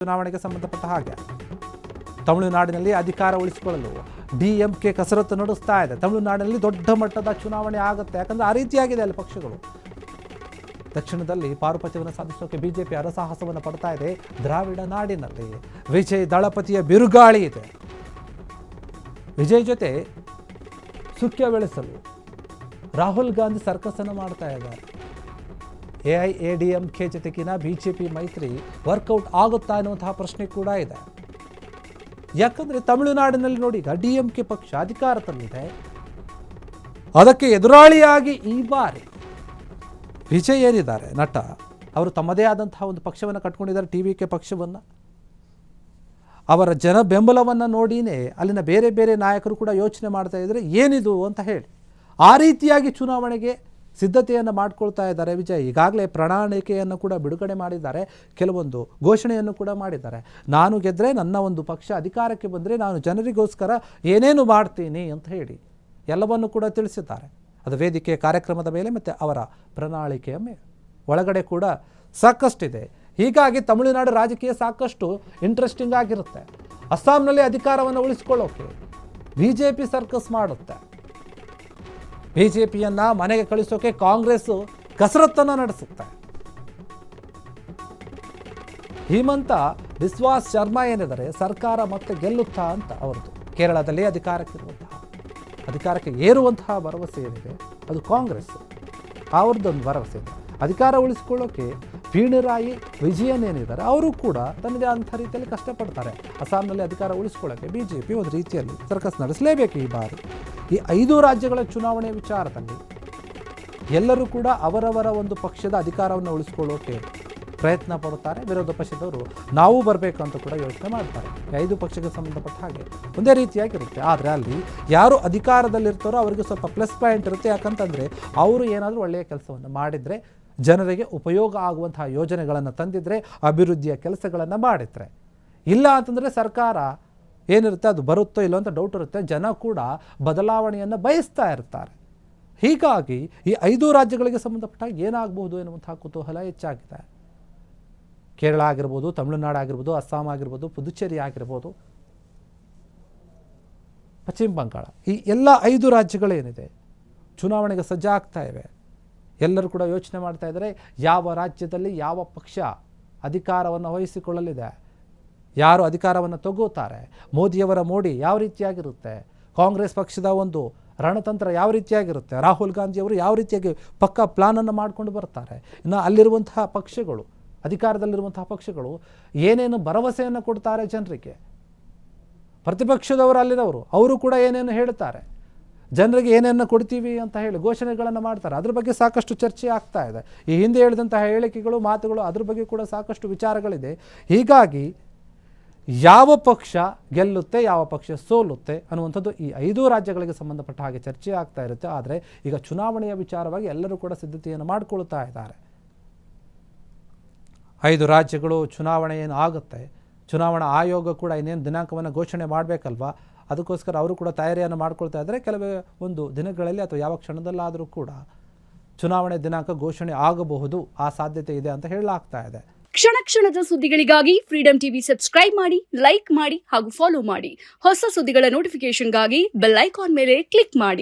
ಚುನಾವಣೆಗೆ ಸಂಬಂಧಪಟ್ಟ ಹಾಗೆ ತಮಿಳುನಾಡಿನಲ್ಲಿ ಅಧಿಕಾರ ಉಳಿಸಿಕೊಳ್ಳಲು ಡಿಎಂಕೆ ಕಸರತ್ತು ನಡೆಸ್ತಾ ಇದೆ. ತಮಿಳುನಾಡಿನಲ್ಲಿ ದೊಡ್ಡ ಮಟ್ಟದ ಚುನಾವಣೆ ಆಗುತ್ತೆ, ಯಾಕಂದರೆ ಆ ರೀತಿಯಾಗಿದೆ ಅಲ್ಲಿ ಪಕ್ಷಗಳು. ದಕ್ಷಿಣದಲ್ಲಿ ಪಾರುಪತ್ಯವನ್ನು ಸಾಧಿಸೋಕೆ ಬಿಜೆಪಿ ಹರಸಾಹಸವನ್ನು ಪಡ್ತಾ ಇದೆ. ದ್ರಾವಿಡ ನಾಡಿನಲ್ಲಿ ವಿಜಯ್ ದಳಪತಿಯ ಬಿರುಗಾಳಿ ಇದೆ. ವಿಜಯ್ ಜೊತೆ ಸುಖ್ಯ ಬೆಳೆಸಲು ರಾಹುಲ್ ಗಾಂಧಿ ಸರ್ಕಸನ್ನು ಮಾಡ್ತಾ ಇದ್ದಾರೆ. ಎಐಎಡಿಎಂಕೆ ಜೊತೆಗಿನ ಬಿಜೆಪಿ ಮೈತ್ರಿ ವರ್ಕೌಟ್ ಆಗುತ್ತಾ ಎನ್ನುವಂತಹ ಪ್ರಶ್ನೆ ಕೂಡ ಇದೆ. ಯಾಕಂದರೆ ತಮಿಳುನಾಡಿನಲ್ಲಿ ನೋಡಿ, ಈಗ ಡಿಎಂಕೆ ಪಕ್ಷ ಅಧಿಕಾರದಲ್ಲಿದೆ. ಅದಕ್ಕೆ ಎದುರಾಳಿಯಾಗಿ ಈ ಬಾರಿ ವಿಜಯ್ ಏನಿದ್ದಾರೆ ನಟ, ಅವರು ತಮ್ಮದೇ ಆದಂತಹ ಒಂದು ಪಕ್ಷವನ್ನು ಕಟ್ಕೊಂಡಿದ್ದಾರೆ, ಟಿವಿಕೆ ಪಕ್ಷವನ್ನು. ಅವರ ಜನ ಬೆಂಬಲವನ್ನು ನೋಡಿನೇ ಅಲ್ಲಿನ ಬೇರೆ ಬೇರೆ ನಾಯಕರು ಕೂಡ ಯೋಚನೆ ಮಾಡ್ತಾ ಇದ್ದಾರೆ ಏನಿದು ಅಂತ ಹೇಳಿ. ಆ ರೀತಿಯಾಗಿ ಚುನಾವಣೆಗೆ ಸಿದ್ಧತೆಯನ್ನು ಮಾಡಿಕೊಳ್ತಾ ಇದ್ದಾರೆ ವಿಜಯ್. ಈಗಾಗಲೇ ಪ್ರಣಾಳಿಕೆಯನ್ನು ಕೂಡ ಬಿಡುಗಡೆ ಮಾಡಿದ್ದಾರೆ, ಕೆಲವೊಂದು ಘೋಷಣೆಯನ್ನು ಕೂಡ ಮಾಡಿದ್ದಾರೆ. ನಾನು ಗೆದ್ದರೆ, ನನ್ನ ಒಂದು ಪಕ್ಷ ಅಧಿಕಾರಕ್ಕೆ ಬಂದರೆ ನಾನು ಜನರಿಗೋಸ್ಕರ ಏನೇನು ಮಾಡ್ತೀನಿ ಅಂತ ಹೇಳಿ ಎಲ್ಲವನ್ನು ಕೂಡ ತಿಳಿಸಿದ್ದಾರೆ. ಅದು ವೇದಿಕೆ ಕಾರ್ಯಕ್ರಮದ ಮೇಲೆ ಮತ್ತು ಅವರ ಪ್ರಣಾಳಿಕೆಯ ಮೇಲೆ ಒಳಗಡೆ ಕೂಡ ಸಾಕಷ್ಟಿದೆ. ಹೀಗಾಗಿ ತಮಿಳುನಾಡು ರಾಜಕೀಯ ಸಾಕಷ್ಟು ಇಂಟ್ರೆಸ್ಟಿಂಗ್ ಆಗಿರುತ್ತೆ. ಅಸ್ಸಾಂನಲ್ಲಿ ಅಧಿಕಾರವನ್ನು ಉಳಿಸ್ಕೊಳ್ಳೋಕೆ ಬಿಜೆಪಿ ಸರ್ಕಸ್ ಮಾಡುತ್ತೆ. ಬಿಜೆಪಿಯನ್ನು ಮನೆಗೆ ಕಳಿಸೋಕೆ ಕಾಂಗ್ರೆಸ್ ಕಸರತ್ತನ್ನು ನಡೆಸುತ್ತೆ. ಹಿಮಂತ ಬಿಸ್ವಾಸ್ ಶರ್ಮಾ ಏನಿದ್ದಾರೆ, ಸರ್ಕಾರ ಮತ್ತೆ ಗೆಲ್ಲುತ್ತಾ ಅಂತ ಅವರದು. ಕೇರಳದಲ್ಲಿ ಅಧಿಕಾರಕ್ಕೆ ಏರುವಂತಹ ಭರವಸೆ ಏನಿದೆ ಅದು ಕಾಂಗ್ರೆಸ್, ಅವ್ರದ್ದೊಂದು ಭರವಸೆ ಇದೆ. ಅಧಿಕಾರ ಉಳಿಸಿಕೊಳ್ಳೋಕೆ ಪಿಣರಾಯಿ ವಿಜಯನ್ ಏನಿದ್ದಾರೆ ಅವರು ಕೂಡ ತನ್ನದೇ ಅಂಥ ರೀತಿಯಲ್ಲಿ ಕಷ್ಟಪಡ್ತಾರೆ. ಅಸ್ಸಾಂನಲ್ಲಿ ಅಧಿಕಾರ ಉಳಿಸ್ಕೊಳ್ಳೋಕ್ಕೆ ಬಿಜೆಪಿ ಒಂದು ರೀತಿಯಲ್ಲಿ ಸರ್ಕಸ್ ನಡೆಸಲೇಬೇಕು. ಈ ಬಾರಿ ಈ 5 ರಾಜ್ಯಗಳ ಚುನಾವಣೆ ವಿಚಾರದಲ್ಲಿ ಎಲ್ಲರೂ ಕೂಡ ಅವರವರ ಒಂದು ಪಕ್ಷದ ಅಧಿಕಾರವನ್ನು ಉಳಿಸ್ಕೊಳ್ಳೋಕೆ ಪ್ರಯತ್ನ ಪಡುತ್ತಾರೆ. ವಿರೋಧ ಪಕ್ಷದವರು ನಾವು ಬರಬೇಕು ಅಂತ ಕೂಡ ಯೋಚನೆ ಮಾಡ್ತಾರೆ. 5 ಪಕ್ಷಕ್ಕೆ ಸಂಬಂಧಪಟ್ಟ ಹಾಗೆ ಒಂದೇ ರೀತಿಯಾಗಿರುತ್ತೆ. ಆದರೆ ಅಲ್ಲಿ ಯಾರು ಅಧಿಕಾರದಲ್ಲಿರ್ತಾರೋ ಅವರಿಗೆ ಸ್ವಲ್ಪ ಪ್ಲಸ್ ಪಾಯಿಂಟ್ ಇರುತ್ತೆ. ಯಾಕಂತಂದರೆ ಅವರು ಏನಾದರೂ ಒಳ್ಳೆಯ ಕೆಲಸವನ್ನು ಮಾಡಿದರೆ, ಜನರಿಗೆ ಉಪಯೋಗ ಆಗುವಂತಹ ಯೋಜನೆಗಳನ್ನು ತಂದಿದ್ರೆ, ಅಭಿವೃದ್ಧಿಯ ಕೆಲಸಗಳನ್ನು ಮಾಡಿದರೆ, ಇಲ್ಲ ಅಂತಂದರೆ ಸರ್ಕಾರ ಏನಿರುತ್ತೆ ಅದು ಬರುತ್ತೋ ಇಲ್ಲೋ ಅಂತ ಡೌಟ್ ಇರುತ್ತೆ. ಜನ ಕೂಡ ಬದಲಾವಣೆಯನ್ನು ಬಯಸ್ತಾ ಇರ್ತಾರೆ. ಹೀಗಾಗಿ ಈ 5 ರಾಜ್ಯಗಳಿಗೆ ಸಂಬಂಧಪಟ್ಟಾಗ ಏನಾಗಬಹುದು ಎನ್ನುವಂತಹ ಕುತೂಹಲ ಹೆಚ್ಚಾಗಿದೆ. ಕೇರಳ ಆಗಿರ್ಬೋದು, ತಮಿಳುನಾಡು ಆಗಿರ್ಬೋದು, ಅಸ್ಸಾಂ ಆಗಿರ್ಬೋದು, ಪುದುಚೇರಿ ಆಗಿರ್ಬೋದು, ಪಶ್ಚಿಮ ಬಂಗಾಳ, ಈ ಎಲ್ಲ 5 ರಾಜ್ಯಗಳೇನಿದೆ ಚುನಾವಣೆಗೆ ಸಜ್ಜಾಗ್ತಾ ಇವೆ. ಎಲ್ಲರೂ ಕೂಡ ಯೋಚನೆ ಮಾಡ್ತಾ ಇದ್ದಾರೆ ಯಾವ ರಾಜ್ಯದಲ್ಲಿ ಯಾವ ಪಕ್ಷ ಅಧಿಕಾರವನ್ನು ವಹಿಸಿಕೊಳ್ಳಲಿದೆ, ಯಾರು ಅಧಿಕಾರವನ್ನು ತಗೋತಾರೆ, ಮೋದಿಯವರ ಮೋಡಿ ಯಾವ ರೀತಿಯಾಗಿರುತ್ತೆ, ಕಾಂಗ್ರೆಸ್ ಪಕ್ಷದ ಒಂದು ರಣತಂತ್ರ ಯಾವ ರೀತಿಯಾಗಿರುತ್ತೆ, ರಾಹುಲ್ ಗಾಂಧಿಯವರು ಯಾವ ರೀತಿಯಾಗಿ ಪಕ್ಕಾ ಪ್ಲಾನನ್ನು ಮಾಡಿಕೊಂಡು ಬರ್ತಾರೆ, ಇನ್ನು ಅಲ್ಲಿರುವಂತಹ ಪಕ್ಷಗಳು, ಅಧಿಕಾರದಲ್ಲಿರುವಂತಹ ಪಕ್ಷಗಳು ಏನೇನು ಭರವಸೆಯನ್ನು ಕೊಡ್ತಾರೆ ಜನರಿಗೆ, ಪ್ರತಿಪಕ್ಷದವರು ಅಲ್ಲಿನವರು ಅವರು ಕೂಡ ಏನೇನು ಹೇಳ್ತಾರೆ, ಜನರಿಗೆ ಏನೇನು ಕೊಡ್ತೀವಿ ಅಂತ ಹೇಳಿ ಘೋಷಣೆಗಳನ್ನು ಮಾಡ್ತಾರೆ. ಅದ್ರ ಬಗ್ಗೆ ಸಾಕಷ್ಟು ಚರ್ಚೆ ಆಗ್ತಾ ಇದೆ. ಈ ಹಿಂದೆ ಹೇಳಿದಂತಹ ಹೇಳಿಕೆಗಳು, ಮಾತುಗಳು, ಅದ್ರ ಬಗ್ಗೆ ಕೂಡ ಸಾಕಷ್ಟು ವಿಚಾರಗಳಿದೆ. ಹೀಗಾಗಿ ಯಾವ ಪಕ್ಷ ಗೆಲ್ಲುತ್ತೆ, ಯಾವ ಪಕ್ಷ ಸೋಲುತ್ತೆ ಅನ್ನುವಂಥದ್ದು ಈ 5 ರಾಜ್ಯಗಳಿಗೆ ಸಂಬಂಧಪಟ್ಟ ಹಾಗೆ ಚರ್ಚೆ ಆಗ್ತಾ ಇರುತ್ತೆ. ಆದರೆ ಈಗ ಚುನಾವಣೆಯ ವಿಚಾರವಾಗಿ ಎಲ್ಲರೂ ಕೂಡ ಸಿದ್ಧತೆಯನ್ನು ಮಾಡಿಕೊಳ್ತಾ ಇದ್ದಾರೆ. 5 ರಾಜ್ಯಗಳು ಚುನಾವಣೆ ಏನು ಆಗುತ್ತೆ, ಚುನಾವಣಾ ಆಯೋಗ ಕೂಡ ಇನ್ನೇನು ದಿನಾಂಕವನ್ನು ಘೋಷಣೆ ಮಾಡಬೇಕಲ್ವಾ, ಅದಕ್ಕೋಸ್ಕರ ಅವರು ಕೂಡ ತಯಾರಿಯನ್ನು ಮಾಡ್ಕೊಳ್ತಾ ಇದ್ದಾರೆ. ಕೆಲವೇ ಒಂದು ದಿನಗಳಲ್ಲಿ ಅಥವಾ ಯಾವ ಕ್ಷಣದಲ್ಲಾದರೂ ಕೂಡ ಚುನಾವಣೆ ದಿನಾಂಕ ಘೋಷಣೆ ಆಗಬಹುದು, ಆ ಸಾಧ್ಯತೆ ಇದೆ ಅಂತ ಹೇಳಲಾಗ್ತಾ ಇದೆ. ಕ್ಷಣ ಕ್ಷಣದ ಸುದ್ದಿಗಳಿಗಾಗಿ ಫ್ರೀಡಂ ಟಿವಿ ಸಬ್ಸ್ಕ್ರೈಬ್ ಮಾಡಿ, ಲೈಕ್ ಮಾಡಿ ಹಾಗೂ ಫಾಲೋ ಮಾಡಿ. ಹೊಸ ಸುದ್ದಿಗಳ ನೋಟಿಫಿಕೇಶನ್ಗಾಗಿ ಬೆಲ್ ಐಕಾನ್ ಮೇಲೆ ಕ್ಲಿಕ್ ಮಾಡಿ.